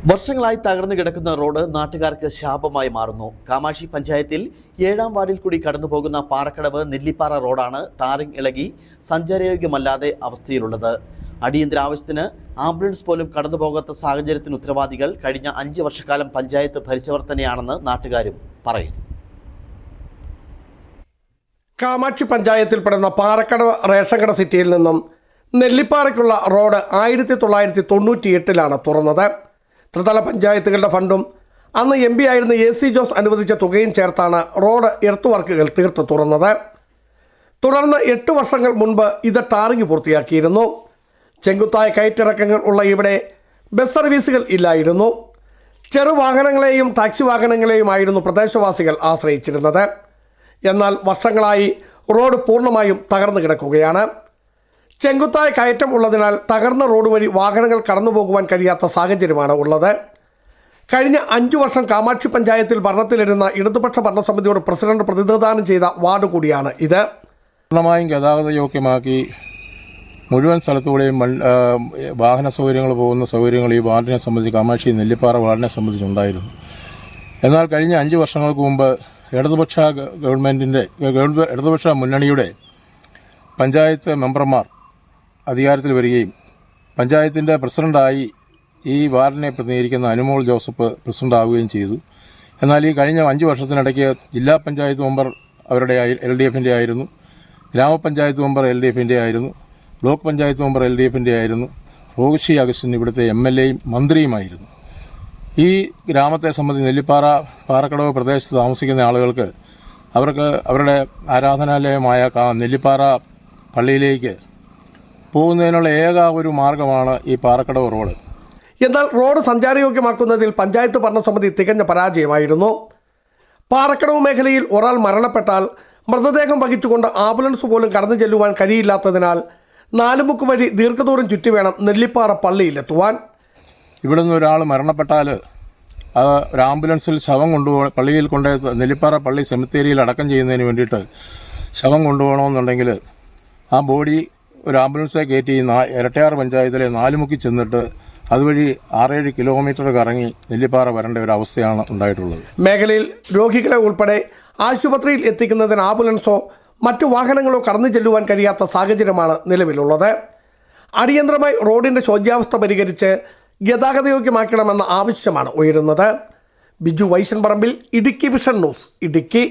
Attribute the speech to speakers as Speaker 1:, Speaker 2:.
Speaker 1: വർഷങ്ങളായി തകർന്നു കിടക്കുന്ന റോഡ് നാട്ടുകാർക്ക് ശാപമായി മാറുന്നു. കാമാക്ഷി പഞ്ചായത്തിൽ 7-ാം വാർഡിൽ കൂടി കടന്നുപോകുന്ന പാറക്കടവ് നെല്ലിപ്പാറ റോഡാണ് ടാറിംഗ് ഇളകി സഞ്ചാരയോഗ്യമല്ലാതെ അവസ്ഥയിലുള്ളത്. അടിയന്തര ആവശ്യത്തിന് ആംബുലൻസ് പോലും കടന്നുപോകാത്ത സാഹചര്യത്തിന് ഉത്തരവാദികൾ കഴിഞ്ഞ 5 വർഷക്കാലം പഞ്ചായത്ത് ഭരിച്ചവർ തന്നെയാണെന്ന് നാട്ടുകാരും പറയുന്നു.
Speaker 2: കാമാക്ഷി പഞ്ചായത്തിൽപ്പെടുന്ന പാറക്കടവ് റേഷൻ കട സിറ്റിയിൽ നിന്നും നെല്ലിപ്പാറയ്ക്കുള്ള റോഡ് 1998 തുറന്നത്. ത്രിതല പഞ്ചായത്തുകളുടെ ഫണ്ടും അന്ന് MP ആയിരുന്ന AC ജോസ് അനുവദിച്ച തുകയും ചേർത്താണ് റോഡ് എർത്ത് വർക്കുകൾ തീർത്ത് തുറന്നത്. തുടർന്ന് 8 വർഷങ്ങൾ മുൻപ് ഇത് ടാറിംഗ് പൂർത്തിയാക്കിയിരുന്നു. ചെങ്കുത്തായ കയറ്റിറക്കങ്ങൾ ഉള്ള ഇവിടെ ബസ് സർവീസുകൾ ഇല്ലായിരുന്നു. ചെറുവാഹനങ്ങളെയും ടാക്സി വാഹനങ്ങളെയുമായിരുന്നു പ്രദേശവാസികൾ ആശ്രയിച്ചിരുന്നത്. എന്നാൽ വർഷങ്ങളായി റോഡ് പൂർണ്ണമായും തകർന്നു കിടക്കുകയാണ്. ചെങ്കുത്തായ കയറ്റം ഉള്ളതിനാൽ തകർന്ന റോഡ് വഴി വാഹനങ്ങൾ കടന്നുപോകുവാൻ കഴിയാത്ത സാഹചര്യമാണ് ഉള്ളത്. കഴിഞ്ഞ 5 വർഷം കാമാക്ഷി പഞ്ചായത്തിൽ ഭരണത്തിലിരുന്ന ഇടതുപക്ഷ ഭരണസമിതിയോട് പ്രസിഡന്റ് പ്രതിനിധാനം ചെയ്ത വാർഡ് കൂടിയാണ് ഇത്.
Speaker 3: പൂർണ്ണമായും ഗതാഗത യോഗ്യമാക്കി മുഴുവൻ സ്ഥലത്തുകൂടെയും വാഹന സൗകര്യങ്ങൾ പോകുന്ന സൗകര്യങ്ങൾ ഈ വാർഡിനെ സംബന്ധിച്ച് കാമാക്ഷി നെല്ലിപ്പാറ വാർഡിനെ സംബന്ധിച്ചുണ്ടായിരുന്നു. എന്നാൽ കഴിഞ്ഞ 5 വർഷങ്ങൾക്ക് മുമ്പ് ഇടതുപക്ഷ മുന്നണിയുടെ പഞ്ചായത്ത് മെമ്പർമാർ അധികാരത്തിൽ വരികയും പഞ്ചായത്തിൻ്റെ പ്രസിഡൻ്റായി ഈ വാർഡിനെ പ്രതിനിധീകരിക്കുന്ന അനുമോൾ ജോസഫ് പ്രസിഡൻ്റാവുകയും ചെയ്തു. എന്നാൽ ഈ കഴിഞ്ഞ 5 വർഷത്തിനിടയ്ക്ക് ജില്ലാ പഞ്ചായത്ത് മെമ്പർ അവരുടെ LDFൻ്റെ ആയിരുന്നു, ഗ്രാമപഞ്ചായത്ത് മെമ്പർ LDFൻ്റെ ആയിരുന്നു, ബ്ലോക്ക് പഞ്ചായത്ത് മെമ്പർ LDFൻ്റെ ആയിരുന്നു, റോഷി അഗസ്റ്റിൻ ഇവിടുത്തെ MLAയും മന്ത്രിയുമായിരുന്നു. ഈ ഗ്രാമത്തെ സംബന്ധിച്ച് നെല്ലിപ്പാറ പാറക്കടവ് പ്രദേശത്ത് താമസിക്കുന്ന ആളുകൾക്ക് അവർക്ക് അവരുടെ ആരാധനാലയമായ നെല്ലിപ്പാറ പള്ളിയിലേക്ക് പോകുന്നതിനുള്ള ഏക ഒരു മാർഗമാണ് ഈ പാറക്കടവ് റോഡ്.
Speaker 2: എന്നാൽ റോഡ് സഞ്ചാരയോഗ്യമാക്കുന്നതിൽ പഞ്ചായത്ത് ഭരണസമിതി തികഞ്ഞ പരാജയമായിരുന്നു. പാറക്കടവ് മേഖലയിൽ ഒരാൾ മരണപ്പെട്ടാൽ മൃതദേഹം വഹിച്ചുകൊണ്ട് ആംബുലൻസ് പോലും കടന്നു ചെല്ലുവാൻ കഴിയില്ലാത്തതിനാൽ 4 മുക്ക് വഴി ദീർഘദൂരം ചുറ്റി വേണം നെല്ലിപ്പാറ പള്ളിയിലെത്തുവാൻ.
Speaker 3: ഇവിടെ നിന്ന് ഒരാൾ മരണപ്പെട്ടാൽ ഒരു ആംബുലൻസിൽ ശവം പള്ളിയിൽ നെല്ലിപ്പാറ പള്ളി സെമിത്തേരിയിൽ അടക്കം ചെയ്യുന്നതിന് വേണ്ടിയിട്ട് ശവം കൊണ്ടുപോകണമെന്നുണ്ടെങ്കിൽ ആ ബോഡി ഒരു ആംബുലൻസെ കയറ്റി ഇരട്ടയാർ പഞ്ചായത്തിലെ 4 മുക്കിൽ ചെന്നിട്ട് അതുവഴി 6-7 കിലോമീറ്റർ കറങ്ങി നെല്ലിപ്പാറ വരേണ്ട ഒരു അവസ്ഥയാണ് ഉണ്ടായിട്ടുള്ളത്.
Speaker 2: മേഖലയിൽ രോഗികളെ ഉൾപ്പെടെ ആശുപത്രിയിൽ എത്തിക്കുന്നതിന് ആംബുലൻസോ മറ്റു വാഹനങ്ങളോ കടന്നു ചെല്ലുവാൻ കഴിയാത്ത സാഹചര്യമാണ് നിലവിലുള്ളത്. അടിയന്തരമായി റോഡിൻ്റെ ശോച്യാവസ്ഥ പരിഹരിച്ച് ഗതാഗതയോഗ്യമാക്കണമെന്ന ആവശ്യമാണ് ഉയരുന്നത്. ബിജു വൈശൻ പറമ്പിൽ, ഇടുക്കി വിഷൻ ന്യൂസ്, ഇടുക്കി.